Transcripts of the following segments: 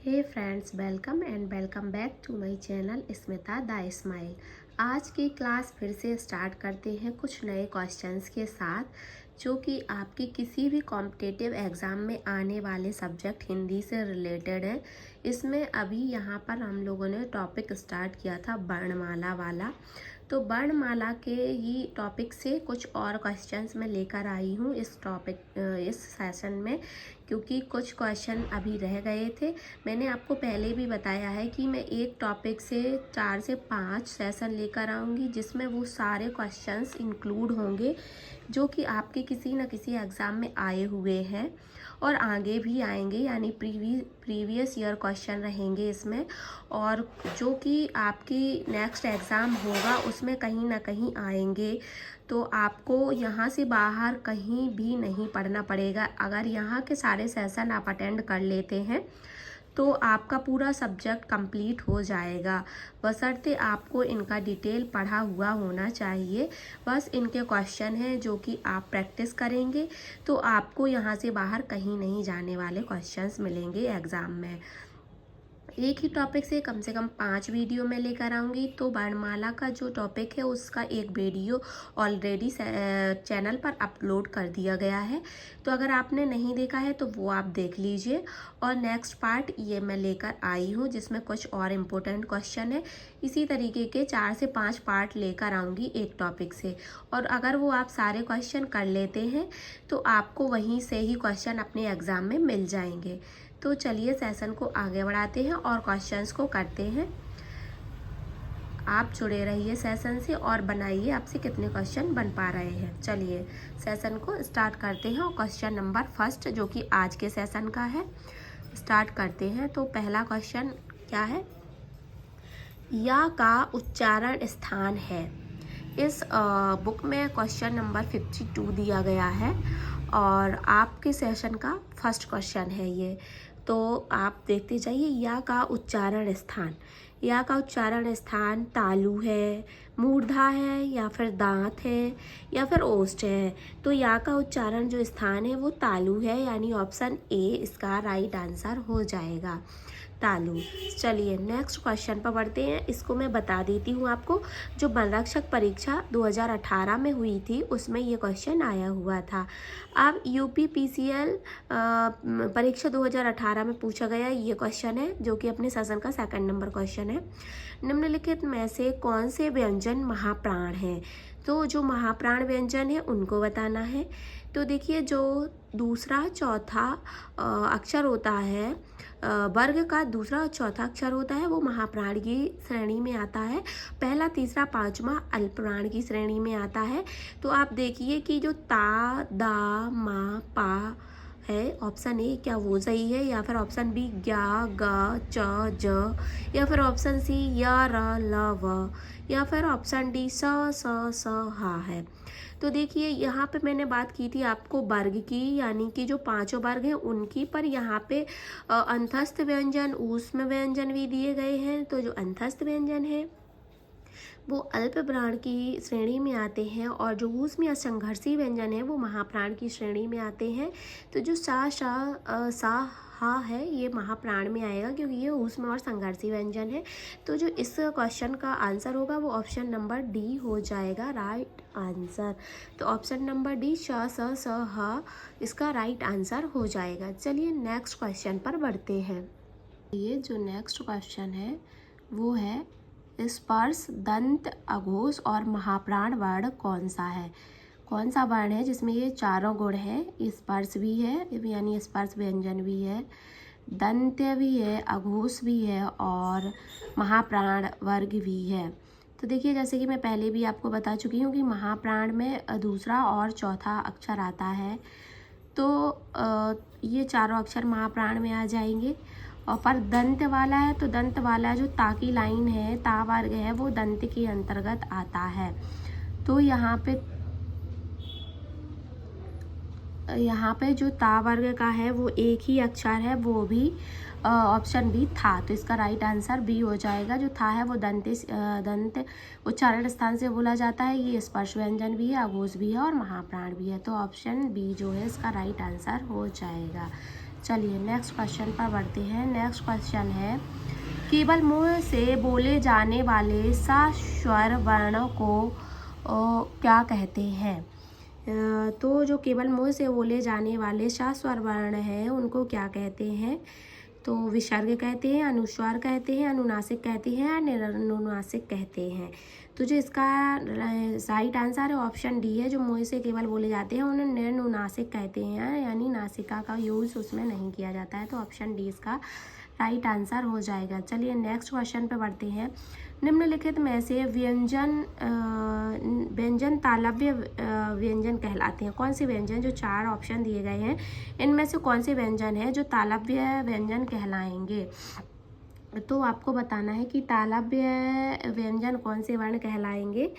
Hey friends, welcome back to my channel Smita the smile. आज की class फिर से स्टार्ट करते हैं कुछ नए क्वेश्चंस के साथ, जो कि आपके किसी भी कॉम्पिटिटिव एग्ज़ाम में आने वाले सब्जेक्ट हिंदी से रिलेटेड है। इसमें अभी यहाँ पर हम लोगों ने टॉपिक स्टार्ट किया था वर्णमाला वाला, तो वर्णमाला के ही टॉपिक से कुछ और क्वेश्चंस मैं लेकर आई हूँ इस सेशन में, क्योंकि कुछ क्वेश्चन अभी रह गए थे। मैंने आपको पहले भी बताया है कि मैं एक टॉपिक से 4 से 5 सेशन लेकर आऊँगी, जिसमें वो सारे क्वेश्चंस इंक्लूड होंगे जो कि आपके किसी न किसी एग्ज़ाम में आए हुए हैं और आगे भी आएंगे, यानी प्रीवियस ईयर क्वेश्चन रहेंगे इसमें, और जो कि आपकी नेक्स्ट एग्ज़ाम होगा उसमें कहीं ना कहीं आएंगे। तो आपको यहाँ से बाहर कहीं भी नहीं पढ़ना पड़ेगा। अगर यहाँ के सारे सेशन आप अटेंड कर लेते हैं तो आपका पूरा सब्जेक्ट कंप्लीट हो जाएगा, बशर्ते आपको इनका डिटेल पढ़ा हुआ होना चाहिए। बस इनके क्वेश्चन हैं जो कि आप प्रैक्टिस करेंगे तो आपको यहाँ से बाहर कहीं नहीं जाने वाले क्वेश्चंस मिलेंगे एग्ज़ाम में। एक ही टॉपिक से कम 5 वीडियो में लेकर आऊँगी। तो वर्णमाला का जो टॉपिक है उसका एक वीडियो ऑलरेडी चैनल पर अपलोड कर दिया गया है, तो अगर आपने नहीं देखा है तो वो आप देख लीजिए। और नेक्स्ट पार्ट ये मैं लेकर आई हूँ जिसमें कुछ और इम्पोर्टेंट क्वेश्चन है। इसी तरीके के 4 से 5 पार्ट लेकर आऊँगी एक टॉपिक से, और अगर वो आप सारे क्वेश्चन कर लेते हैं तो आपको वहीं से ही क्वेश्चन अपने एग्ज़ाम में मिल जाएंगे। तो चलिए सेशन को आगे बढ़ाते हैं और क्वेश्चंस को करते हैं। आप जुड़े रहिए सेशन से और बनाइए आपसे कितने क्वेश्चन बन पा रहे हैं। चलिए सेशन को स्टार्ट करते हैं और क्वेश्चन नंबर फर्स्ट जो कि आज के सेशन का है स्टार्ट करते हैं। तो पहला क्वेश्चन क्या है? या का उच्चारण स्थान है। इस बुक में क्वेश्चन नंबर 52 दिया गया है और आपके सेशन का फर्स्ट क्वेश्चन है ये। तो आप देखते जाइए। या का उच्चारण स्थान, या का उच्चारण स्थान तालु है, मूर्धा है, या फिर दांत है, या फिर ओष्ठ है। तो या का उच्चारण जो स्थान है वो तालु है, यानी ऑप्शन ए इसका राइट आंसर हो जाएगा, तालु। चलिए नेक्स्ट क्वेश्चन पर बढ़ते हैं। इसको मैं बता देती हूँ आपको। जो वन रक्षक परीक्षा 2018 में हुई थी उसमें ये क्वेश्चन आया हुआ था। अब UPPCL परीक्षा 2018 में पूछा गया ये क्वेश्चन है, जो कि अपने सेशन का सेकंड नंबर क्वेश्चन है। निम्नलिखित में से कौन से व्यंजन महाप्राण हैं? तो जो महाप्राण व्यंजन है उनको बताना है। तो देखिए, जो दूसरा चौथा अक्षर होता है, वर्ग का दूसरा और चौथा अक्षर होता है, वो महाप्राण की श्रेणी में आता है। पहला, तीसरा, पांचवा अल्पप्राण की श्रेणी में आता है। तो आप देखिए कि जो ता, दा, मा, पा है, ऑप्शन ए क्या वो सही है, या फिर ऑप्शन बी ग्या, ग, च, ज, या फिर ऑप्शन सी य, र, ल, व, या फिर ऑप्शन डी स, स, हा है। तो देखिए यहाँ पे मैंने बात की थी आपको वर्ग की, यानी कि जो पांचों वर्ग हैं उनकी, पर यहाँ पे अंतस्थ व्यंजन, ऊष्म व्यंजन भी दिए गए हैं। तो जो अंतस्थ व्यंजन है वो अल्प प्राण की श्रेणी में आते हैं, और जो ऊष्म या संघर्षी व्यंजन है वो महाप्राण की श्रेणी में आते हैं। तो जो सा हा है ये महाप्राण में आएगा, क्योंकि ये ऊष्म और संघर्षी व्यंजन है। तो जो इस क्वेश्चन का आंसर होगा वो ऑप्शन नंबर डी हो जाएगा, राइट आंसर। तो ऑप्शन नंबर डी स हा इसका राइट आंसर हो जाएगा। चलिए नेक्स्ट क्वेश्चन पर बढ़ते हैं। ये जो नेक्स्ट क्वेश्चन है वो है स्पर्श, दंत, अघोष और महाप्राण वर्ण कौन सा है? कौन सा वर्ण है जिसमें ये चारों गुण है? स्पर्श भी है, यानी स्पर्श व्यंजन भी है, दंत्य भी है, अघोष भी है और महाप्राण वर्ग भी है। तो देखिए, जैसे कि मैं पहले भी आपको बता चुकी हूँ कि महाप्राण में दूसरा और चौथा अक्षर आता है। तो ये चारों अक्षर महाप्राण में आ जाएंगे। और पर दंत वाला है, तो दंत वाला जो ता की लाइन है, ता वर्ग है, वो दंत के अंतर्गत आता है। तो यहाँ पे जो ता वर्ग का है वो एक ही अक्षर है, वो भी ऑप्शन बी था। तो इसका राइट आंसर बी हो जाएगा। जो था है वो दंत उच्चारण स्थान से बोला जाता है। ये स्पर्श व्यंजन भी है, अघोष भी है और महाप्राण भी है। तो ऑप्शन बी जो है इसका राइट आंसर हो जाएगा। चलिए नेक्स्ट क्वेश्चन पर बढ़ते हैं। नेक्स्ट क्वेश्चन है केवल मुंह से बोले जाने वाले सस्वर वर्णों को क्या कहते हैं। तो जो केवल मुंह से बोले जाने वाले सस्वर वर्ण हैं उनको क्या कहते हैं। तो विसर्ग कहते हैं, अनुस्वार कहते हैं, अनुनासिक कहते हैं या निरनुनासिक कहते हैं। तो जो इसका राइट आंसर है ऑप्शन डी है। जो मुंह से केवल बोले जाते हैं उन्हें निरनुनासिक कहते हैं, यानी नासिका का यूज़ उसमें नहीं किया जाता है। तो ऑप्शन डी इसका राइट आंसर हो जाएगा। चलिए नेक्स्ट क्वेश्चन पे बढ़ते हैं। निम्नलिखित में से व्यंजन तालव्य व्यंजन कहलाते हैं। कौन से व्यंजन, जो 4 ऑप्शन दिए गए हैं इनमें से कौन से व्यंजन है जो तालव्य व्यंजन कहलाएंगे। तो आपको बताना है कि तालव्य व्यंजन कौन से वर्ण कहलाएंगे।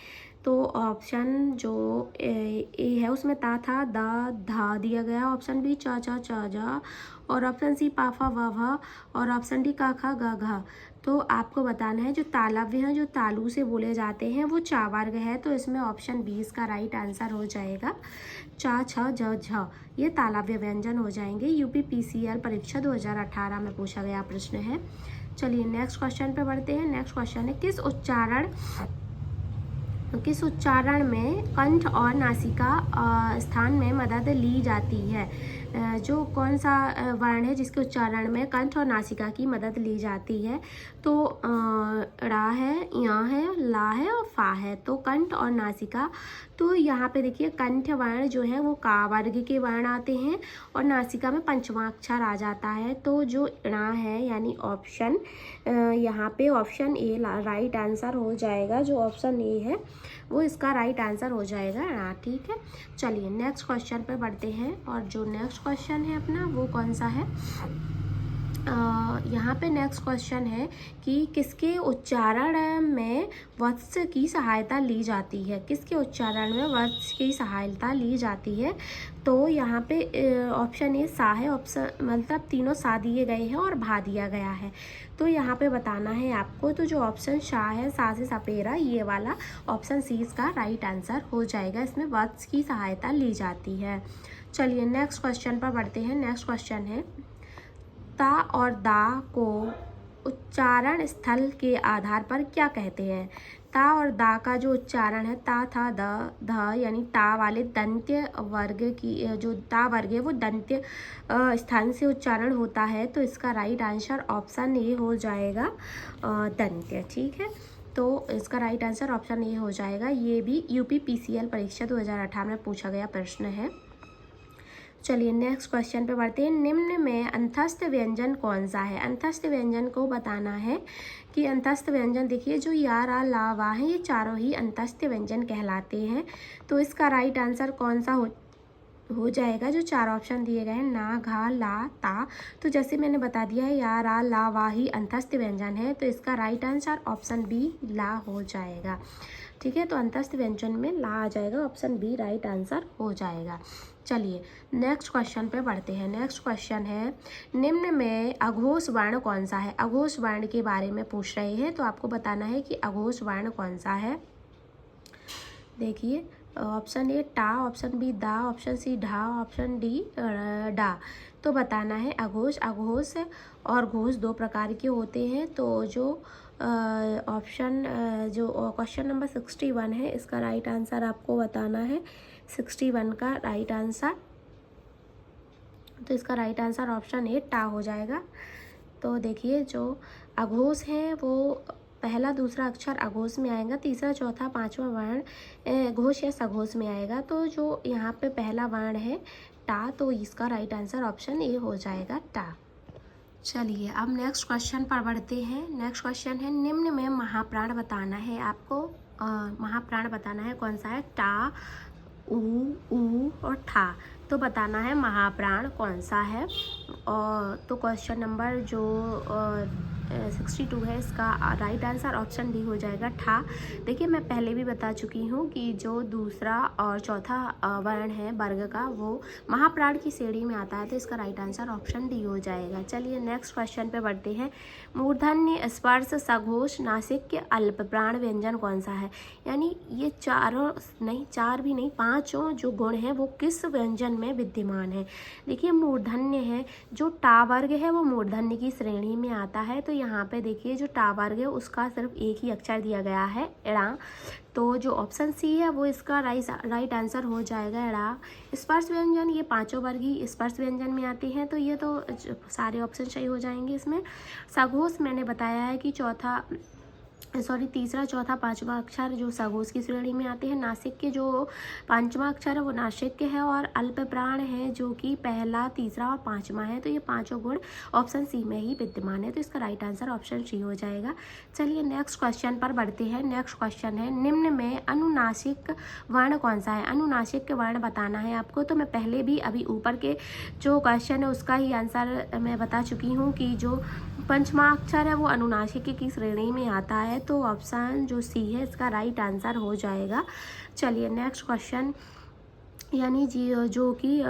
तो ऑप्शन जो ए है उसमें ता था दा धा दिया गया, ऑप्शन बी चा चा चा जा, और ऑप्शन सी पा फा वा भा, और ऑप्शन डी का खा गा घा। तो आपको बताना है जो तालव्य हैं जो तालु से बोले जाते हैं वो चा वर्ग है। तो इसमें ऑप्शन बी इसका राइट आंसर हो जाएगा, चा छ ज झ। ये तालव्य व्यंजन हो जाएंगे। यूपी PCL परीक्षा 2018 में पूछा गया प्रश्न है। चलिए नेक्स्ट क्वेश्चन पे बढ़ते हैं। नेक्स्ट क्वेश्चन है किस उच्चारण में कंठ और नासिका स्थान में मदद ली जाती है। जो कौन सा वर्ण है जिसके उच्चारण में कंठ और नासिका की मदद ली जाती है। तो ड़ा है, या है, ला है और फा है। तो कंठ और नासिका, तो यहाँ पे देखिए कंठ वर्ण जो है वो का वर्ग के वर्ण आते हैं और नासिका में पंचवां अक्षर आ जाता है। तो जो णा है यानी ऑप्शन यहाँ पे ऑप्शन ए राइट आंसर हो जाएगा। जो ऑप्शन ए है वो इसका राइट आंसर हो जाएगा णा। ठीक है, चलिए नेक्स्ट क्वेश्चन पे बढ़ते हैं। और जो नेक्स्ट क्वेश्चन है अपना वो कौन सा है। यहाँ पे नेक्स्ट क्वेश्चन है कि किसके उच्चारण में वत्स की सहायता ली जाती है। किसके उच्चारण में वत्स की सहायता ली जाती है। तो यहाँ पे ऑप्शन ए सा है। ऑप्शन मतलब तीनों सा दिए गए हैं और भा दिया गया है। तो यहाँ पे बताना है आपको। तो जो ऑप्शन शाह है, सा से सपेरा, ये वाला ऑप्शन सी इसका राइट आंसर हो जाएगा। इसमें वत्स की सहायता ली जाती है। चलिए नेक्स्ट क्वेश्चन पर बढ़ते हैं। नेक्स्ट क्वेश्चन है ता और दा को उच्चारण स्थल के आधार पर क्या कहते हैं। ता और दा का जो उच्चारण है ता था द ध यानी ता वाले दंत्य वर्ग की जो ता वर्ग है वो दंत्य स्थान से उच्चारण होता है। तो इसका राइट आंसर ऑप्शन ए हो जाएगा दंत्य। ठीक है, तो इसका राइट आंसर ऑप्शन ए हो जाएगा। ये भी यूपी PCL परीक्षा 2018 में पूछा गया प्रश्न है। चलिए नेक्स्ट क्वेश्चन पे बढ़ते हैं। निम्न में अंतस्थ व्यंजन कौन सा है। अंतस्थ व्यंजन को बताना है कि अंतस्थ व्यंजन देखिए जो या रा ला वा है ये चारों ही अंतस्थ व्यंजन कहलाते हैं। तो इसका राइट आंसर कौन सा हो जाएगा। जो 4 ऑप्शन दिए गए हैं ना, घा, ला, ता। तो जैसे मैंने बता दिया है या रा ला वा ही अंतस्थ व्यंजन है। तो इसका राइट आंसर ऑप्शन बी ला हो जाएगा। ठीक है, तो अंतस्थ व्यंजन में ला आ जाएगा। ऑप्शन बी राइट आंसर हो जाएगा। चलिए नेक्स्ट क्वेश्चन पे बढ़ते हैं। नेक्स्ट क्वेश्चन है निम्न में अघोष वर्ण कौन सा है। अघोष वर्ण के बारे में पूछ रहे हैं। तो आपको बताना है कि अघोष वर्ण कौन सा है। देखिए ऑप्शन ए टा, ऑप्शन बी दा, ऑप्शन सी ढा, ऑप्शन डी डा। तो बताना है अघोष। अघोष और घोष 2 प्रकार के होते हैं। तो जो ऑप्शन जो क्वेश्चन नंबर 61 है इसका राइट आंसर आपको बताना है 61 का राइट आंसर। तो इसका राइट आंसर ऑप्शन ए टा हो जाएगा। तो देखिए जो अघोष है वो पहला दूसरा अक्षर अघोष में आएगा, तीसरा चौथा पांचवा वर्ण घोष या सघोष में आएगा। तो जो यहाँ पे पहला वर्ण है टा, तो इसका राइट आंसर ऑप्शन ए हो जाएगा टा। चलिए अब नेक्स्ट क्वेश्चन पर बढ़ते हैं। नेक्स्ट क्वेश्चन है निम्न में महाप्राण बताना है आपको। महाप्राण बताना है कौन सा है। टा, ऊ और ठा। तो बताना है महाप्राण कौन सा है। और तो क्वेश्चन नंबर जो 62 है, इसका राइट आंसर ऑप्शन डी हो जाएगा ठा। देखिए मैं पहले भी बता चुकी हूँ कि जो दूसरा और चौथा वर्ण है वर्ग का वो महाप्राण की श्रेणी में आता है, तो इसका राइट आंसर ऑप्शन डी हो जाएगा। चलिए नेक्स्ट क्वेश्चन पे बढ़ते हैं। मूर्धन्य, स्पर्श, सघोष, नासिक्य, अल्प प्राण व्यंजन कौन सा है? यानी ये चारों नहीं, चार भी नहीं, पांचों जो गुण हैं वो किस व्यंजन में विद्यमान है? देखिए मूर्धन्य है, जो टा वर्ग है वो मूर्धन्य की श्रेणी में आता है। तो यहाँ पे देखिए जो टा वर्ग है उसका सिर्फ एक ही अक्षर दिया गया है एड़ा, तो जो ऑप्शन सी है वो इसका राइट आंसर हो जाएगा एड़ा। स्पर्श व्यंजन, ये पांचों वर्ग ही स्पर्श व्यंजन में आते हैं, तो ये तो सारे ऑप्शन सही हो जाएंगे इसमें। सघोष मैंने बताया है कि तीसरा, चौथा, पांचवा अक्षर जो सघोष की श्रेणी में आते हैं। नासिक के जो पांचवा अक्षर है वो नासिक है, और अल्प प्राण है जो कि पहला, तीसरा और पांचवा है। तो ये पांचों गुण ऑप्शन सी में ही विद्यमान है, तो इसका राइट आंसर ऑप्शन सी हो जाएगा। चलिए नेक्स्ट क्वेश्चन पर बढ़ते हैं। नेक्स्ट क्वेश्चन है, निम्न में अनुनासिक वर्ण कौन सा है? अनुनासिक वर्ण बताना है आपको। तो मैं पहले भी अभी ऊपर के जो क्वेश्चन है उसका ही आंसर मैं बता चुकी हूँ कि जो पंचमा अक्षर है वो अनुनासिक की श्रेणी में आता है, तो ऑप्शन जो सी है इसका राइट आंसर हो जाएगा। चलिए नेक्स्ट क्वेश्चन, यानी जो कि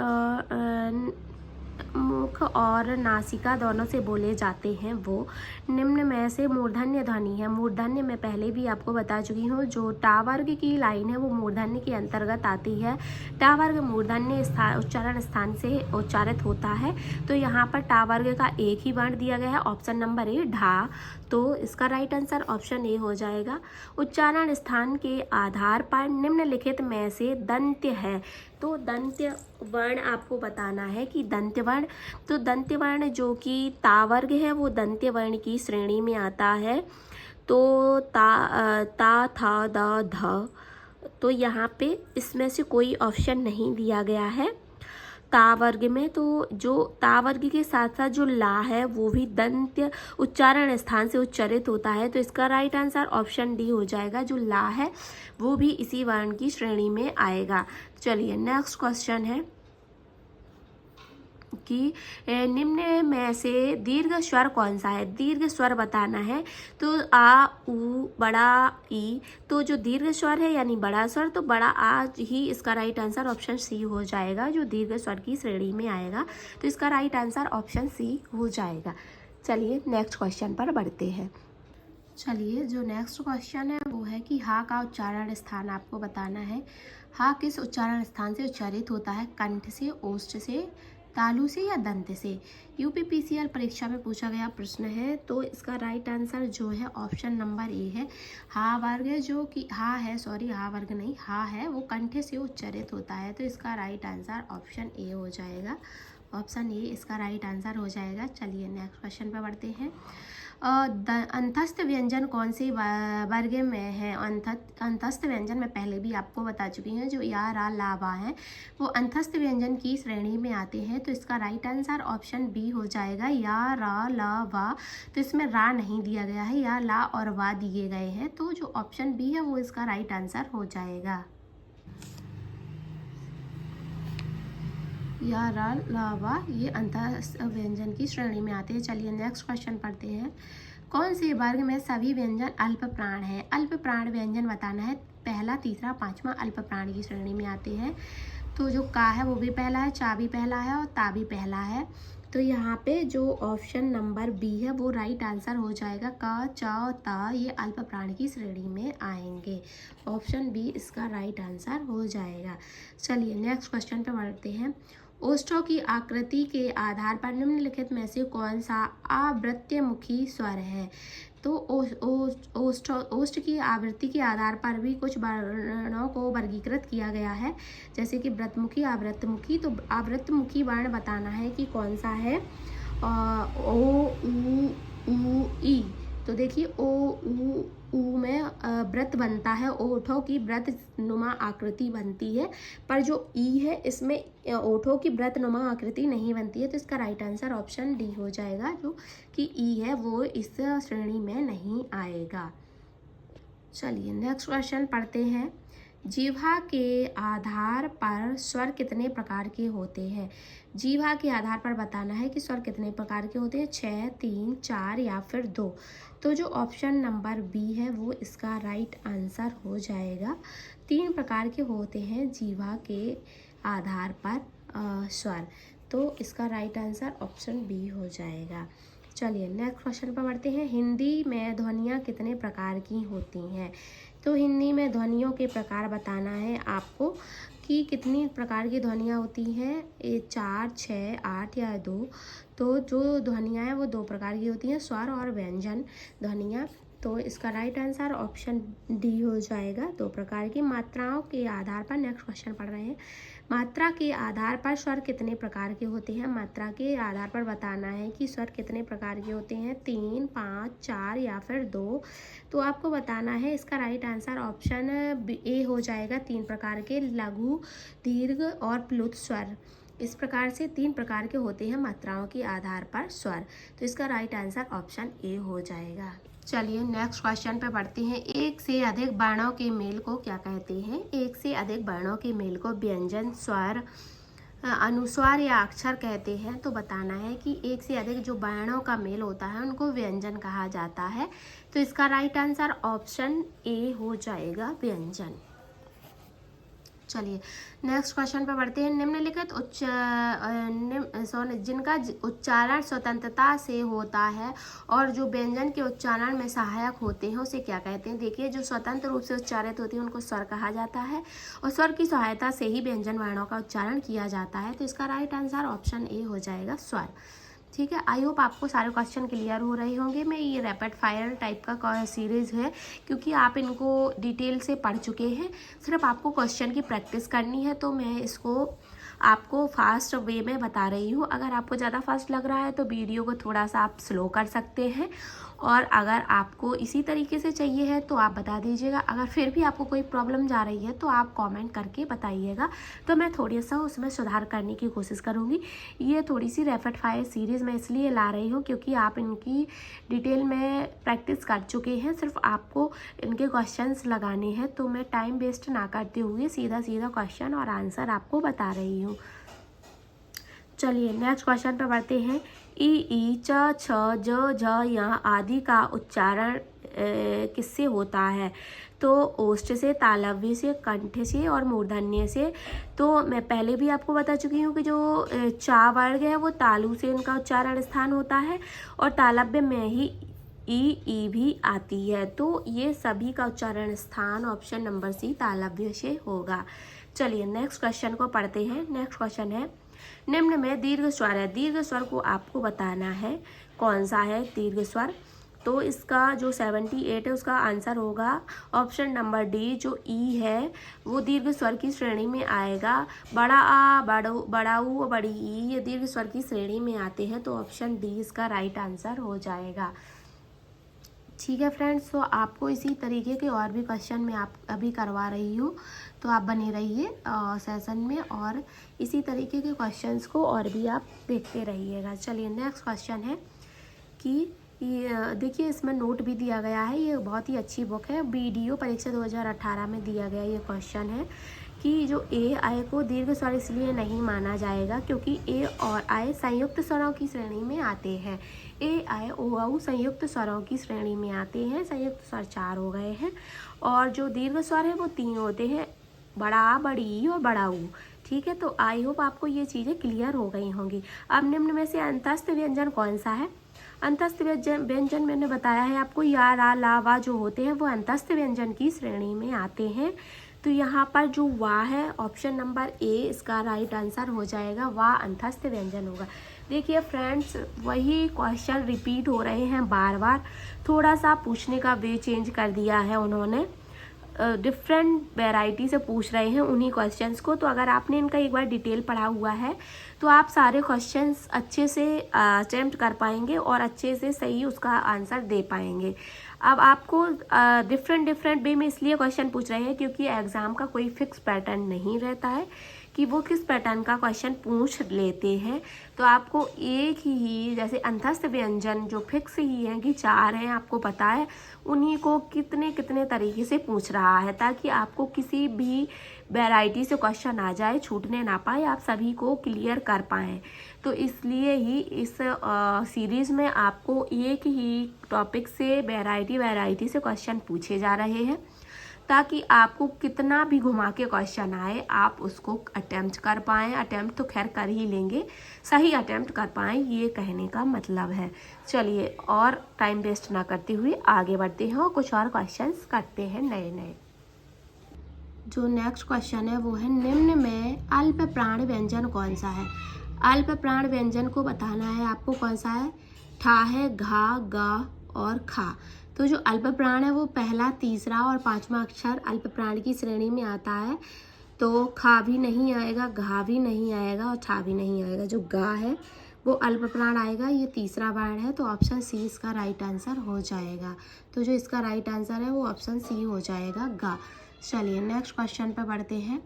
मुख और नासिका दोनों से बोले जाते हैं वो निम्न में से मूर्धन्य ध्वनि है। मूर्धन्य मैं पहले भी आपको बता चुकी हूँ, जो टा वर्ग की लाइन है वो मूर्धन्य के अंतर्गत आती है। टा वर्ग मूर्धन्य उच्चारण स्थान से उच्चारित होता है, तो यहाँ पर टा वर्ग का एक ही वर्ण दिया गया है, ऑप्शन नंबर ए ढा, तो इसका राइट आंसर ऑप्शन ए हो जाएगा। उच्चारण स्थान के आधार पर निम्नलिखित में से दंत्य है, तो दंत्य वर्ण आपको बताना है कि दंत्य वर्ण, तो दंत्य वर्ण जो कि ता वर्ग है वो दंत्य वर्ण की श्रेणी में आता है। तो ता था द ध, तो यहाँ पे इसमें से कोई ऑप्शन नहीं दिया गया है ता वर्ग में। तो जो ता वर्ग के साथ साथ जो ला है वो भी दंत्य उच्चारण स्थान से उच्चारित होता है, तो इसका राइट आंसर ऑप्शन डी हो जाएगा। जो ला है वो भी इसी वर्ण की श्रेणी में आएगा। चलिए नेक्स्ट क्वेश्चन है कि निम्न में से दीर्घ स्वर कौन सा है? दीर्घ स्वर बताना है, तो आ, उ, बड़ा ई, तो जो दीर्घ स्वर है यानी बड़ा स्वर, तो बड़ा आ ही इसका राइट आंसर ऑप्शन सी हो जाएगा, जो दीर्घ स्वर की श्रेणी में आएगा, तो इसका राइट आंसर ऑप्शन सी हो जाएगा। चलिए नेक्स्ट क्वेश्चन पर बढ़ते हैं। चलिए जो नेक्स्ट क्वेश्चन है वो है कि हा का उच्चारण स्थान आपको बताना है। हा किस उच्चारण स्थान से उच्चारित होता है? कंठ से, ओष्ठ से, तालु से या दंत से? यूपीपीसीएल परीक्षा में पूछा गया प्रश्न है, तो इसका राइट आंसर जो है ऑप्शन नंबर ए है। हा वर्ग जो कि हा वर्ग नहीं, हा है वो कंठ से उच्चारित होता है, तो इसका राइट आंसर ऑप्शन ए हो जाएगा। ऑप्शन ए इसका राइट आंसर हो जाएगा। चलिए नेक्स्ट क्वेश्चन पर बढ़ते हैं। अंतस्थ व्यंजन कौन से वर्ग में है? अंतस्थ व्यंजन मैं पहले भी आपको बता चुकी हूँ, जो या, रा, ला, वा है वो अंतस्थ व्यंजन की श्रेणी में आते हैं, तो इसका राइट आंसर ऑप्शन बी हो जाएगा। या, रा, ला, वा, तो इसमें रा नहीं दिया गया है, या, ला और वा दिए गए हैं, तो जो ऑप्शन बी है वो इसका राइट आंसर हो जाएगा। या, रा, ला, वा ये अंतस्थ व्यंजन की श्रेणी में आते हैं। चलिए नेक्स्ट क्वेश्चन पढ़ते हैं। कौन से वर्ग में सभी व्यंजन अल्प प्राण है? अल्प प्राण व्यंजन बताना है। पहला, तीसरा, पांचवा अल्प प्राण की श्रेणी में आते हैं, तो जो का है वो भी पहला है, चा भी पहला है और ता भी पहला है, तो यहाँ पे जो ऑप्शन नंबर बी है वो राइट आंसर हो जाएगा। का, चा और ता ये अल्प प्राण की श्रेणी में आएंगे, ऑप्शन बी इसका राइट आंसर हो जाएगा। चलिए नेक्स्ट क्वेश्चन पे बढ़ते हैं। ओष्ठों की आकृति के आधार पर निम्नलिखित में से कौन सा आवृत्तिमुखी स्वर है? तो ओष्ठ की आवृत्ति के आधार पर भी कुछ वर्णों को वर्गीकृत किया गया है, जैसे कि व्रतमुखी, आवृत्तिमुखी। तो आवृत्तिमुखी वर्ण बताना है कि कौन सा है। ओ, उ, ई, तो देखिए ओ, उ में व्रत बनता है, ओठों की व्रत नुमा आकृति बनती है, पर जो ई है इसमें ओठों की व्रत नुमा आकृति नहीं बनती है, तो इसका राइट आंसर ऑप्शन डी हो जाएगा, जो कि ई है वो इस श्रेणी में नहीं आएगा। चलिए नेक्स्ट क्वेश्चन पढ़ते हैं जीवा के आधार पर स्वर कितने प्रकार के होते हैं। जीवा के आधार पर बताना है कि स्वर कितने प्रकार के होते हैं, 6, 3, 4 या फिर 2। तो जो ऑप्शन नंबर बी है वो इसका राइट आंसर हो जाएगा। 3 प्रकार के होते हैं जीवा के आधार पर स्वर, तो इसका राइट आंसर ऑप्शन बी हो जाएगा। चलिए नेक्स्ट क्वेश्चन पर बढ़ते हैं। हिंदी में ध्वनियाँ कितने प्रकार की होती हैं। तो हिंदी में ध्वनियों के प्रकार बताना है आपको कि कितनी प्रकार की ध्वनियाँ होती हैं, 4, 6, 8 या 2। तो जो ध्वनियाँ हैं वो 2 प्रकार की होती हैं, स्वर और व्यंजन ध्वनियाँ। तो इसका राइट आंसर ऑप्शन डी हो जाएगा, 2 प्रकार की। मात्राओं के आधार पर नेक्स्ट क्वेश्चन पढ़ रहे हैं। मात्रा के आधार पर स्वर कितने प्रकार के होते हैं। मात्रा के आधार पर बताना है कि स्वर कितने प्रकार के होते हैं, 3, 5, 4 या फिर 2। तो आपको बताना है, इसका राइट आंसर ऑप्शन ए हो जाएगा, 3 प्रकार के, लघु, दीर्घ और प्लुत स्वर। इस प्रकार से 3 प्रकार के होते हैं मात्राओं के आधार पर स्वर। तो इसका राइट आंसर ऑप्शन ए हो जाएगा। चलिए नेक्स्ट क्वेश्चन पे बढ़ते हैं। एक से अधिक वर्णों के मेल को क्या कहते हैं। एक से अधिक वर्णों के मेल को व्यंजन, स्वर, अनुस्वार या अक्षर कहते हैं। तो बताना है कि एक से अधिक जो वर्णों का मेल होता है उनको व्यंजन कहा जाता है। तो इसका राइट आंसर ऑप्शन ए हो जाएगा, व्यंजन। चलिए नेक्स्ट क्वेश्चन पर बढ़ते हैं। निम्नलिखित जिनका उच्चारण स्वतंत्रता से होता है और जो व्यंजन के उच्चारण में सहायक होते हैं उसे क्या कहते हैं। देखिए, जो स्वतंत्र रूप से उच्चारित होते हैं उनको स्वर कहा जाता है और स्वर की सहायता से ही व्यंजन वर्णों का उच्चारण किया जाता है। तो इसका राइट आंसर ऑप्शन ए हो जाएगा, स्वर। ठीक है, आई होप आपको सारे क्वेश्चन क्लियर हो रहे होंगे। मैं ये रैपिड फायर टाइप का सीरीज़ है, क्योंकि आप इनको डिटेल से पढ़ चुके हैं, सिर्फ आपको क्वेश्चन की प्रैक्टिस करनी है। तो मैं इसको आपको फास्ट वे में बता रही हूँ। अगर आपको ज़्यादा फास्ट लग रहा है तो वीडियो को थोड़ा सा आप स्लो कर सकते हैं, और अगर आपको इसी तरीके से चाहिए है तो आप बता दीजिएगा। अगर फिर भी आपको कोई प्रॉब्लम जा रही है तो आप कमेंट करके बताइएगा, तो मैं थोड़ी सा उसमें सुधार करने की कोशिश करूँगी। ये थोड़ी सी रैपिड फायर सीरीज़ मैं इसलिए ला रही हूँ क्योंकि आप इनकी डिटेल में प्रैक्टिस कर चुके हैं, सिर्फ आपको इनके क्वेश्चंस लगाने हैं। तो मैं टाइम वेस्ट ना करते हुए सीधा सीधा क्वेश्चन और आंसर आपको बता रही हूँ। चलिए नेक्स्ट क्वेश्चन पर बढ़ते हैं। ई, च, छ, ज, झ, य आदि का उच्चारण किससे होता है। तो ओष्ठ से, तालव्य से, कंठ से और मूर्धन्य से। तो मैं पहले भी आपको बता चुकी हूँ कि जो चा वर्ग है वो तालु से उनका उच्चारण स्थान होता है, और तालव्य में ही ई भी आती है। तो ये सभी का उच्चारण स्थान ऑप्शन नंबर सी, तालव्य से होगा। चलिए नेक्स्ट क्वेश्चन को पढ़ते हैं। नेक्स्ट क्वेश्चन है, निम्न में दीर्घ स्वर है। दीर्घ स्वर को आपको बताना है कौन सा है दीर्घ स्वर। तो इसका जो 78 है उसका आंसर होगा ऑप्शन नंबर डी, जो ई है वो दीर्घ स्वर की श्रेणी में आएगा। बड़ा आ, बड़ा ऊ, बड़ी ई, ये दीर्घ स्वर की श्रेणी में आते हैं। तो ऑप्शन डी इसका राइट आंसर हो जाएगा। ठीक है फ्रेंड्स, तो आपको इसी तरीके के और भी क्वेश्चन मैं आप अभी करवा रही हूँ, तो आप बने रहिए सेशन में, और इसी तरीके के क्वेश्चंस को और भी आप देखते रहिएगा। चलिए नेक्स्ट क्वेश्चन है कि ये देखिए, इसमें नोट भी दिया गया है। ये बहुत ही अच्छी बुक है, बीडीओ परीक्षा 2018 में दिया गया ये क्वेश्चन है कि जो ए आई को दीर्घ स्वर इसलिए नहीं माना जाएगा क्योंकि ए और आई संयुक्त स्वरों की श्रेणी में आते हैं। ए आई ओ औ संयुक्त स्वरों की श्रेणी में आते हैं। संयुक्त स्वर 4 हो गए हैं, और जो दीर्घ स्वर है वो 3 होते हैं, बड़ा आ, बड़ी ई और बड़ा ऊ। ठीक है, तो आई होप आपको ये चीज़ें क्लियर हो गई होंगी। अब निम्न में से अंतस्थ व्यंजन कौन सा है। अंतस्थ व्यंजन मैंने बताया है आपको, या, रा, ला, वा जो होते हैं वो अंतस्थ व्यंजन की श्रेणी में आते हैं। तो यहाँ पर जो वा है ऑप्शन नंबर ए इसका राइट आंसर हो जाएगा, वा अंतस्थ व्यंजन होगा। देखिए फ्रेंड्स, वही क्वेश्चन रिपीट हो रहे हैं बार बार, थोड़ा सा पूछने का वे चेंज कर दिया है उन्होंने, डिफरेंट वैरायटी से पूछ रहे हैं उन्हीं क्वेश्चंस को। तो अगर आपने इनका एक बार डिटेल पढ़ा हुआ है तो आप सारे क्वेश्चंस अच्छे से अटेम्प्ट कर पाएंगे और अच्छे से सही उसका आंसर दे पाएंगे। अब आपको डिफरेंट वे में इसलिए क्वेश्चन पूछ रहे हैं क्योंकि एग्ज़ाम का कोई फिक्स पैटर्न नहीं रहता है कि वो किस पैटर्न का क्वेश्चन पूछ लेते हैं। तो आपको एक ही जैसे अंतस्थ व्यंजन जो फिक्स ही हैं कि 4 हैं, आपको पता है उन्हीं को कितने कितने तरीके से पूछ रहा है, ताकि आपको किसी भी वैरायटी से क्वेश्चन आ जाए छूटने ना पाए, आप सभी को क्लियर कर पाएँ। तो इसलिए ही इस सीरीज़ में आपको एक ही टॉपिक से वैरायटी से क्वेश्चन पूछे जा रहे हैं, ताकि आपको कितना भी घुमा के क्वेश्चन आए आप उसको अटेम्प्ट कर पाएँ। अटेम्प्ट तो खैर कर ही लेंगे, सही अटेम्प्ट कर पाएँ, ये कहने का मतलब है। चलिए और टाइम वेस्ट ना करते हुए आगे बढ़ते हैं और कुछ और क्वेश्चंस करते हैं नए नए। जो नेक्स्ट क्वेश्चन है वो है, निम्न में अल्प प्राण व्यंजन कौन सा है? अल्प प्राण व्यंजन को बताना है आपको कौन सा है। ठा है, घा, गा और खा। तो जो अल्प प्राण है वो पहला, तीसरा और 5वां अक्षर अल्प प्राण की श्रेणी में आता है। तो खा भी नहीं आएगा, घा भी नहीं आएगा और ठा भी नहीं आएगा। जो गा है वो अल्प प्राण आएगा, ये तीसरा वर्ण है, तो ऑप्शन सी इसका राइट आंसर हो जाएगा। तो जो इसका राइट आंसर है वो ऑप्शन सी हो जाएगा, गा। चलिए नेक्स्ट क्वेश्चन पर बढ़ते हैं।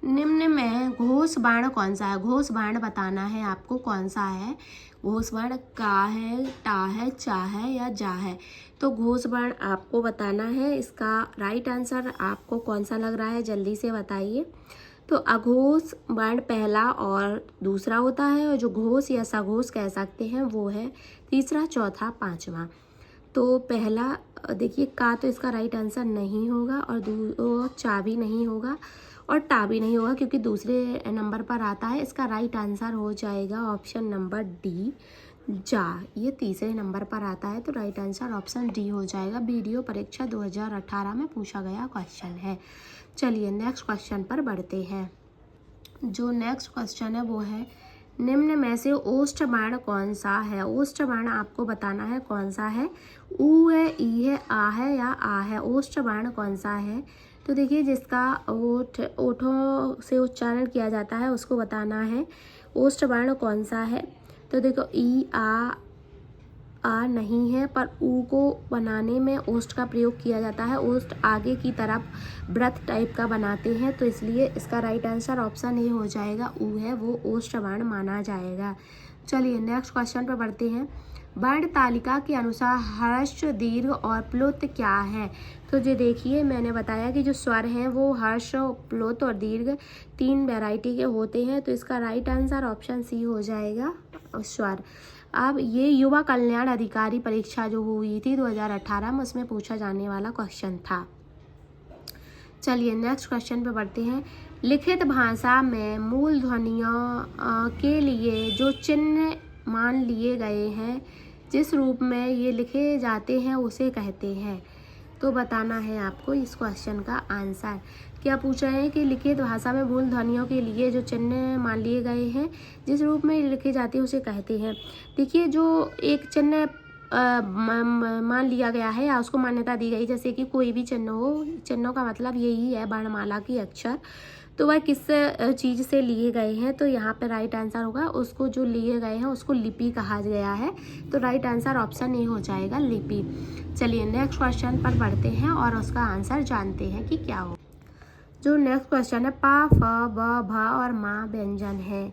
निम्न में घोष वर्ण कौन सा है? घोष वर्ण बताना है आपको कौन सा है। घोष वर्ण का है, टा है, चा है या जा है। तो घोष वर्ण आपको बताना है। इसका राइट आंसर आपको कौन सा लग रहा है, जल्दी से बताइए। तो अघोष वर्ण पहला और दूसरा होता है, और जो घोष या सघोष कह सकते हैं वो है तीसरा, चौथा, 5वां। तो पहला देखिए का, तो इसका राइट आंसर नहीं होगा, और चा भी नहीं होगा और टा भी नहीं होगा, क्योंकि दूसरे नंबर पर आता है। इसका राइट आंसर हो जाएगा ऑप्शन नंबर डी, जा। ये तीसरे नंबर पर आता है, तो राइट आंसर ऑप्शन डी हो जाएगा। वीडियो परीक्षा 2018 में पूछा गया क्वेश्चन है। चलिए नेक्स्ट क्वेश्चन पर बढ़ते हैं। जो नेक्स्ट क्वेश्चन है वो है, निम्न में से ओष्ठ वर्ण कौन सा है? ओष्ठ वर्ण आपको बताना है कौन सा है। ऊ है, ई है, आ है या आ है। ओष्ठ वर्ण कौन सा है? तो देखिए जिसका ओठों से उच्चारण किया जाता है उसको बताना है ओष्ठ वर्ण कौन सा है। तो देखो ई, आ नहीं है, पर ऊ को बनाने में ओष्ठ का प्रयोग किया जाता है। ओष्ठ आगे की तरफ व्रत टाइप का बनाते हैं, तो इसलिए इसका राइट आंसर ऑप्शन ए हो जाएगा, ऊ है वो ओष्ठ वर्ण माना जाएगा। चलिए नेक्स्ट क्वेश्चन पर बढ़ते हैं। वर्ण तालिका के अनुसार ह्रस्व, दीर्घ और प्लुत क्या है? तो जो देखिए मैंने बताया कि जो स्वर हैं वो ह्रस्व, प्लुत और दीर्घ 3 वैरायटी के होते हैं, तो इसका राइट आंसर ऑप्शन सी हो जाएगा, स्वर। अब ये युवा कल्याण अधिकारी परीक्षा जो हुई थी 2018 में, उसमें पूछा जाने वाला क्वेश्चन था। चलिए नेक्स्ट क्वेश्चन पे बढ़ते हैं। लिखित भाषा में मूल ध्वनियों के लिए जो चिन्ह मान लिए गए हैं, जिस रूप में ये लिखे जाते हैं उसे कहते हैं। तो बताना है आपको इस क्वेश्चन का आंसर। क्या पूछ रहे हैं कि लिखित भाषा में मूल ध्वनियों के लिए जो चिन्ह मान लिए गए हैं, जिस रूप में लिखे जाते हैं उसे कहते हैं। देखिए जो एक चिन्ह मान लिया गया है या उसको मान्यता दी गई, जैसे कि कोई भी चिन्ह हो, चिन्हों का मतलब यही है वर्णमाला की अक्षर, तो वह किस चीज़ से लिए गए हैं। तो यहाँ पे राइट आंसर होगा, उसको जो लिए गए हैं उसको लिपि कहा गया है, तो राइट आंसर ऑप्शन ए हो जाएगा, लिपि। चलिए नेक्स्ट क्वेश्चन पर बढ़ते हैं और उसका आंसर जानते हैं कि क्या हो। जो नेक्स्ट क्वेश्चन है, पा, फ, ब, भ और मा व्यंजन है।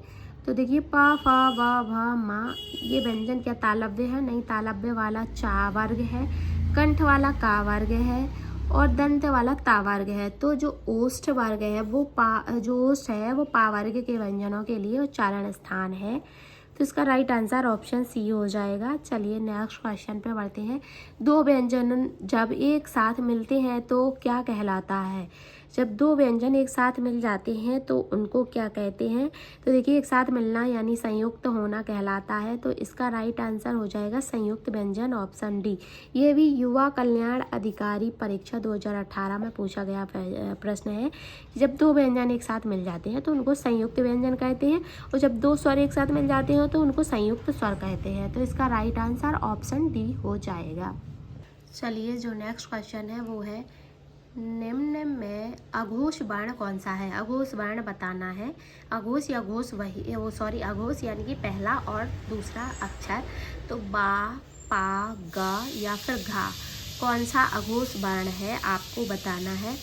तो देखिए पा, फ, ब, भ, मा, ये व्यंजन क्या तालव्य है? नहीं, तालव्य वाला चा वर्ग है, कंठ वाला का वर्ग है और दंत वाला ता वर्ग है। तो जो ओष्ठ वर्ग है वो जो ओष्ठ है वो पा वर्ग के व्यंजनों के लिए उच्चारण स्थान है, तो इसका राइट आंसर ऑप्शन सी हो जाएगा। चलिए नेक्स्ट क्वेश्चन पे बढ़ते हैं। 2 व्यंजन जब एक साथ मिलते हैं तो क्या कहलाता है? जब 2 व्यंजन एक साथ मिल जाते हैं तो उनको क्या कहते हैं? तो देखिए एक साथ मिलना यानी संयुक्त होना कहलाता है, तो इसका राइट आंसर हो जाएगा संयुक्त व्यंजन, ऑप्शन डी। ये भी युवा कल्याण अधिकारी परीक्षा 2018 में पूछा गया प्रश्न है। जब 2 व्यंजन एक साथ मिल जाते हैं तो उनको संयुक्त व्यंजन कहते हैं, और जब 2 स्वर एक साथ मिल जाते हैं तो उनको संयुक्त स्वर कहते हैं, तो इसका राइट आंसर ऑप्शन डी हो जाएगा। चलिए जो नेक्स्ट क्वेश्चन है वो है, निम्न में अघोष वर्ण कौन सा है? अघोष वर्ण बताना है। अघोष या घोष अघोष यानी कि पहला और दूसरा अक्षर, तो बा, पा, गा या फिर घा, कौन सा अघोष वर्ण है आपको बताना है।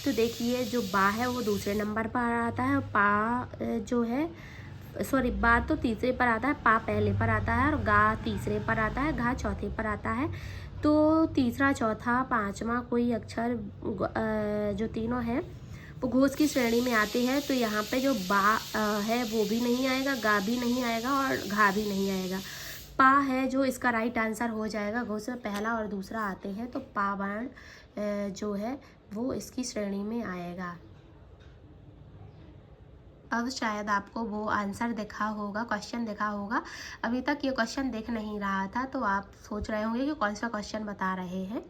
तो देखिए जो बा है वो दूसरे नंबर पर आता है, पा जो है सॉरी बा तो तीसरे पर आता है, पा पहले पर आता है और गा तीसरे पर आता है, घा चौथे पर आता है। तो तीसरा, चौथा, पांचवा कोई अक्षर जो तीनों हैं वो घोष की श्रेणी में आते हैं। तो यहाँ पे जो बा है वो भी नहीं आएगा, गा भी नहीं आएगा और घा भी नहीं आएगा। पा है जो इसका राइट आंसर हो जाएगा। घोष में पहला और दूसरा आते हैं, तो पा वर्ण जो है वो इसकी श्रेणी में आएगा। अब शायद आपको वो आंसर दिखा होगा, क्वेश्चन दिखा होगा। अभी तक ये क्वेश्चन दिख नहीं रहा था, तो आप सोच रहे होंगे कि कौन सा क्वेश्चन बता रहे हैं।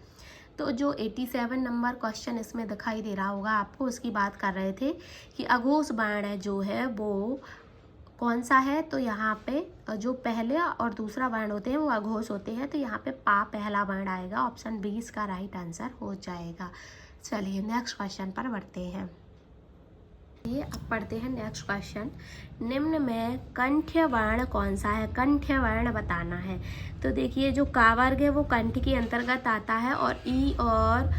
तो जो 87 नंबर क्वेश्चन इसमें दिखाई दे रहा होगा आपको, उसकी बात कर रहे थे कि अघोष वर्ण जो है वो कौन सा है। तो यहाँ पे जो पहले और दूसरा वर्ण होते हैं वो अघोष होते हैं, तो यहाँ पे पा पहला वर्ण आएगा। ऑप्शन बी इसका राइट आंसर हो जाएगा। चलिए नेक्स्ट क्वेश्चन पर बढ़ते हैं। ये अब पढ़ते हैं नेक्स्ट क्वेश्चन। निम्न में कंठ्य वर्ण कौन सा है? कंठ्य वर्ण बताना है। तो देखिए जो का वर्ग है वो कंठ के अंतर्गत आता है, और ई और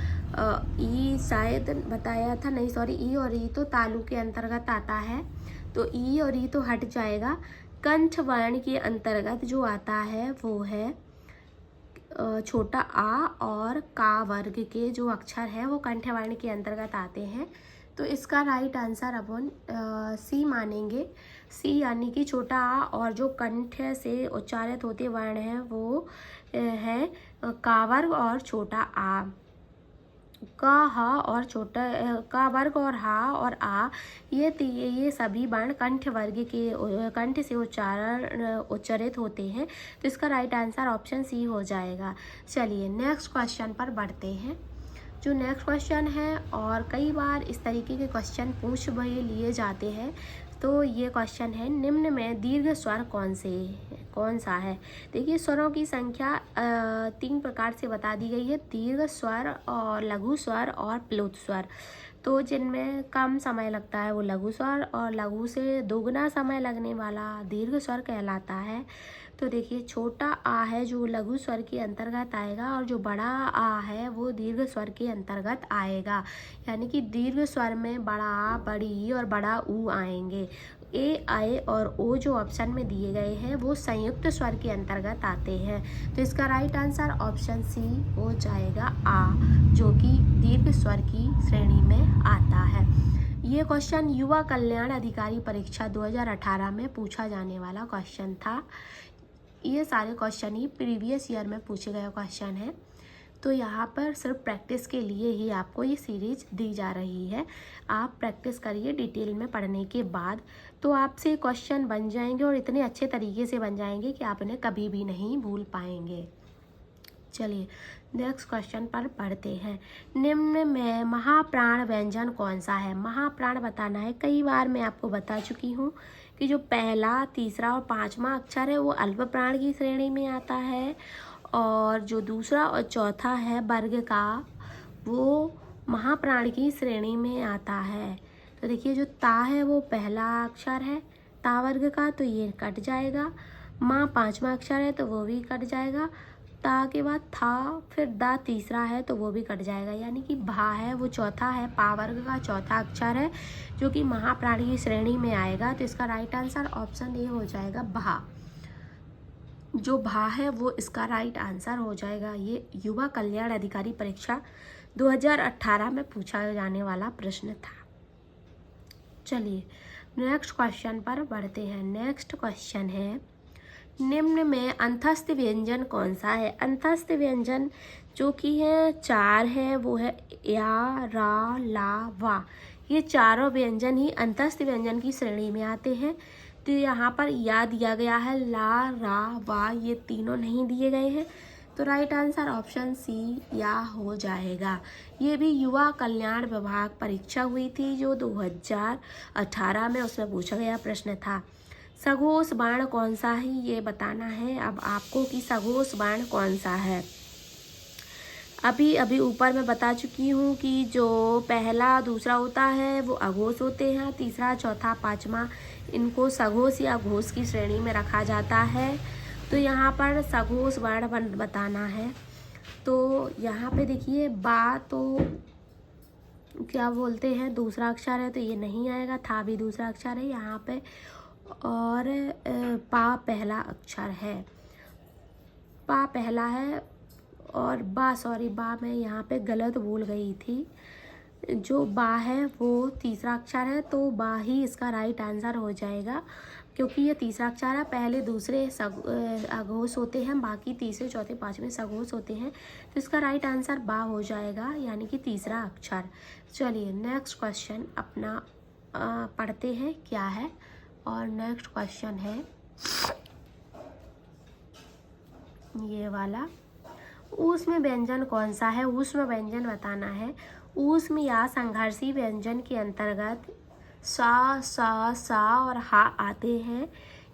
ई शायद बताया था, नहीं सॉरी, ई और ई तो तालु के अंतर्गत आता है, तो ई और ई तो हट जाएगा। कंठ वर्ण के अंतर्गत जो आता है वो है छोटा आ और का वर्ग के जो अक्षर है वो कंठ वर्ण के अंतर्गत आते हैं। तो इसका राइट आंसर अपन सी मानेंगे। सी यानी कि छोटा आ और जो कंठ से उच्चारित होते वर्ण हैं वो है का वर्ग और छोटा आ। का, हा और छोटा का वर्ग और हा और आ, ये सभी वर्ण कंठ वर्ग के कंठ से उच्चारित होते हैं। तो इसका राइट आंसर ऑप्शन सी हो जाएगा। चलिए नेक्स्ट क्वेश्चन पर बढ़ते हैं। जो नेक्स्ट क्वेश्चन है, और कई बार इस तरीके के क्वेश्चन पूछ भी लिए जाते हैं। तो ये क्वेश्चन है, निम्न में दीर्घ स्वर कौन सा है? देखिए स्वरों की संख्या 3 प्रकार से बता दी गई है, दीर्घ स्वर और लघु स्वर और प्लुत स्वर। तो जिनमें कम समय लगता है वो लघु स्वर, और लघु से दोगुना समय लगने वाला दीर्घ स्वर कहलाता है। तो देखिए छोटा आ है जो लघु स्वर के अंतर्गत आएगा, और जो बड़ा आ है वो दीर्घ स्वर के अंतर्गत आएगा। यानी कि दीर्घ स्वर में बड़ा आ, बड़ी ई और बड़ा ऊ आएंगे। ए, आए और ओ जो ऑप्शन में दिए गए हैं वो संयुक्त स्वर के अंतर्गत आते हैं। तो इसका राइट आंसर ऑप्शन सी हो जाएगा, आ, जो कि दीर्घ स्वर की श्रेणी में आता है। ये क्वेश्चन युवा कल्याण अधिकारी परीक्षा 2018 में पूछा जाने वाला क्वेश्चन था। ये सारे क्वेश्चन ही प्रीवियस ईयर में पूछे गए क्वेश्चन हैं। तो यहाँ पर सिर्फ प्रैक्टिस के लिए ही आपको ये सीरीज दी जा रही है। आप प्रैक्टिस करिए डिटेल में पढ़ने के बाद, तो आपसे क्वेश्चन बन जाएंगे और इतने अच्छे तरीके से बन जाएंगे कि आप इन्हें कभी भी नहीं भूल पाएंगे। चलिए नेक्स्ट क्वेश्चन पर पढ़ते हैं। निम्न में महाप्राण व्यंजन कौन सा है? महाप्राण बताना है। कई बार मैं आपको बता चुकी हूँ कि जो पहला, तीसरा और पांचवा अक्षर है वो अल्प प्राण की श्रेणी में आता है, और जो दूसरा और चौथा है वर्ग का वो महाप्राण की श्रेणी में आता है। तो देखिए जो ता है वो पहला अक्षर है ता वर्ग का, तो ये कट जाएगा। माँ पांचवा अक्षर है तो वो भी कट जाएगा। ता के बाद था, फिर दा तीसरा है तो वो भी कट जाएगा। यानी कि भा है वो चौथा है, पा वर्ग का चौथा अक्षर है जो कि महाप्राण की श्रेणी में आएगा। तो इसका राइट आंसर ऑप्शन ए हो जाएगा, भा। जो भा है वो इसका राइट आंसर हो जाएगा। ये युवा कल्याण अधिकारी परीक्षा 2018 में पूछा जाने वाला प्रश्न था। चलिए नेक्स्ट क्वेश्चन पर बढ़ते हैं। नेक्स्ट क्वेश्चन है, निम्न में अंतस्थ व्यंजन कौन सा है? अंतस्थ व्यंजन जो कि है 4 है, वो है या, रा, ला, वा। ये चारों व्यंजन ही अंतस्थ व्यंजन की श्रेणी में आते हैं। तो यहाँ पर या दिया गया है, ला, रा, वा ये तीनों नहीं दिए गए हैं। तो राइट आंसर ऑप्शन सी या हो जाएगा। ये भी युवा कल्याण विभाग परीक्षा हुई थी जो 2018 में, उसमें पूछा गया प्रश्न था। सघोष वर्ण कौन सा है ये बताना है अब आपको कि सघोष वर्ण कौन सा है। अभी ऊपर मैं बता चुकी हूँ कि जो पहला दूसरा होता है वो अघोष होते हैं, तीसरा चौथा पांचवा इनको सघोष या घोष की श्रेणी में रखा जाता है। तो यहाँ पर सघोष वर्ण बताना है। तो यहाँ पे देखिए बा तो क्या बोलते हैं दूसरा अक्षर है, तो ये नहीं आएगा। था भी दूसरा अक्षर है यहाँ पे। और पा पहला अक्षर है, पा पहला है। और बा, सॉरी बा मैं यहाँ पे गलत बोल गई थी। जो बा है वो तीसरा अक्षर है, तो बा ही इसका राइट आंसर हो जाएगा, क्योंकि ये तीसरा अक्षर है। पहले दूसरे अघोष होते हैं, बाकी तीसरे चौथे पाँचवें सघोष होते हैं, तो इसका राइट आंसर बा हो जाएगा, यानी कि तीसरा अक्षर। चलिए नेक्स्ट क्वेश्चन अपना पढ़ते हैं क्या है। और नेक्स्ट क्वेश्चन है ये वाला। ऊष्म व्यंजन कौन सा है? ऊष्म व्यंजन बताना है। ऊष्म या संघर्षी व्यंजन के अंतर्गत सा, सा, सा और हा आते हैं,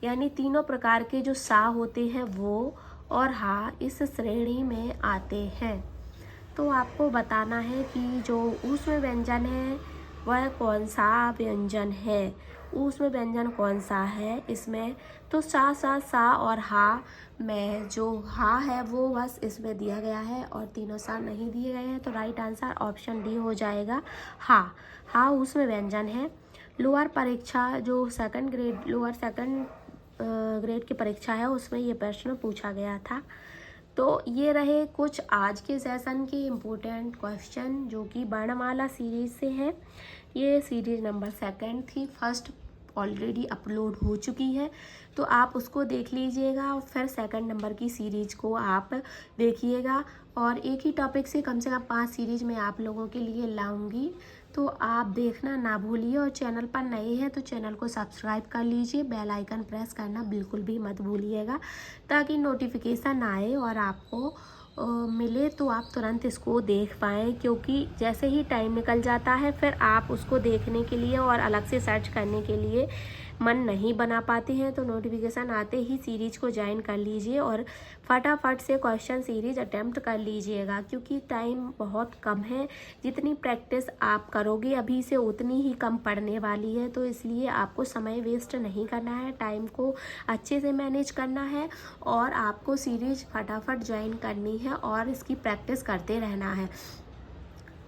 यानी तीनों प्रकार के जो सा होते हैं वो और हा इस श्रेणी में आते हैं। तो आपको बताना है कि जो ऊष्म व्यंजन है वह कौन सा व्यंजन है। ऊष्म व्यंजन कौन सा है इसमें? तो सा, सा, सा और हा में जो हा है वो बस इसमें दिया गया है और तीनों सा नहीं दिए गए हैं, तो राइट आंसर ऑप्शन डी हो जाएगा, हा। हा ऊष्म व्यंजन है। लोअर परीक्षा जो लोअर सेकंड ग्रेड की परीक्षा है उसमें ये प्रश्न पूछा गया था। तो ये रहे कुछ आज के सेशन के इम्पोर्टेंट क्वेश्चन जो कि वर्णमाला सीरीज से हैं। ये सीरीज नंबर 2 थी, फर्स्ट ऑलरेडी अपलोड हो चुकी है, तो आप उसको देख लीजिएगा और फिर 2 नंबर की सीरीज को आप देखिएगा। और एक ही टॉपिक से कम 5 सीरीज में आप लोगों के लिए लाऊंगी, तो आप देखना ना भूलिए। और चैनल पर नए हैं तो चैनल को सब्सक्राइब कर लीजिए, बेल आइकन प्रेस करना बिल्कुल भी मत भूलिएगा, ताकि नोटिफिकेशन आए और आपको मिले तो आप तुरंत इसको देख पाएँ, क्योंकि जैसे ही टाइम निकल जाता है फिर आप उसको देखने के लिए और अलग से सर्च करने के लिए मन नहीं बना पाते हैं। तो नोटिफिकेशन आते ही सीरीज को ज्वाइन कर लीजिए और फटाफट से क्वेश्चन सीरीज अटेम्प्ट कर लीजिएगा, क्योंकि टाइम बहुत कम है। जितनी प्रैक्टिस आप करोगे अभी से उतनी ही कम पड़ने वाली है, तो इसलिए आपको समय वेस्ट नहीं करना है, टाइम को अच्छे से मैनेज करना है और आपको सीरीज फटाफट ज्वाइन करनी है और इसकी प्रैक्टिस करते रहना है।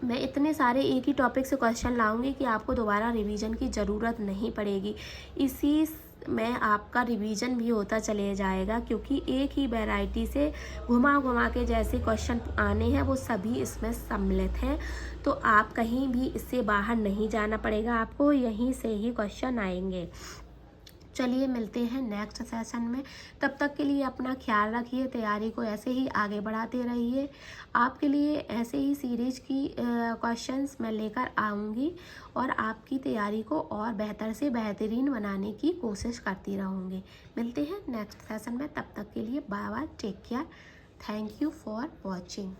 मैं इतने सारे एक ही टॉपिक से क्वेश्चन लाऊंगी कि आपको दोबारा रिवीजन की ज़रूरत नहीं पड़ेगी। इसी में आपका रिवीजन भी होता चले जाएगा, क्योंकि एक ही वैरायटी से घुमा घुमा के जैसे क्वेश्चन आने हैं वो सभी इसमें सम्मिलित हैं। तो आप कहीं भी इससे बाहर नहीं जाना पड़ेगा, आपको यहीं से ही क्वेश्चन आएंगे। चलिए मिलते हैं नेक्स्ट सेशन में। तब तक के लिए अपना ख्याल रखिए, तैयारी को ऐसे ही आगे बढ़ाते रहिए। आपके लिए ऐसे ही सीरीज की क्वेश्चंस मैं लेकर आऊँगी और आपकी तैयारी को और बेहतर से बेहतरीन बनाने की कोशिश करती रहूँगी। मिलते हैं नेक्स्ट सेशन में, तब तक के लिए bye bye, take care, thank you for watching.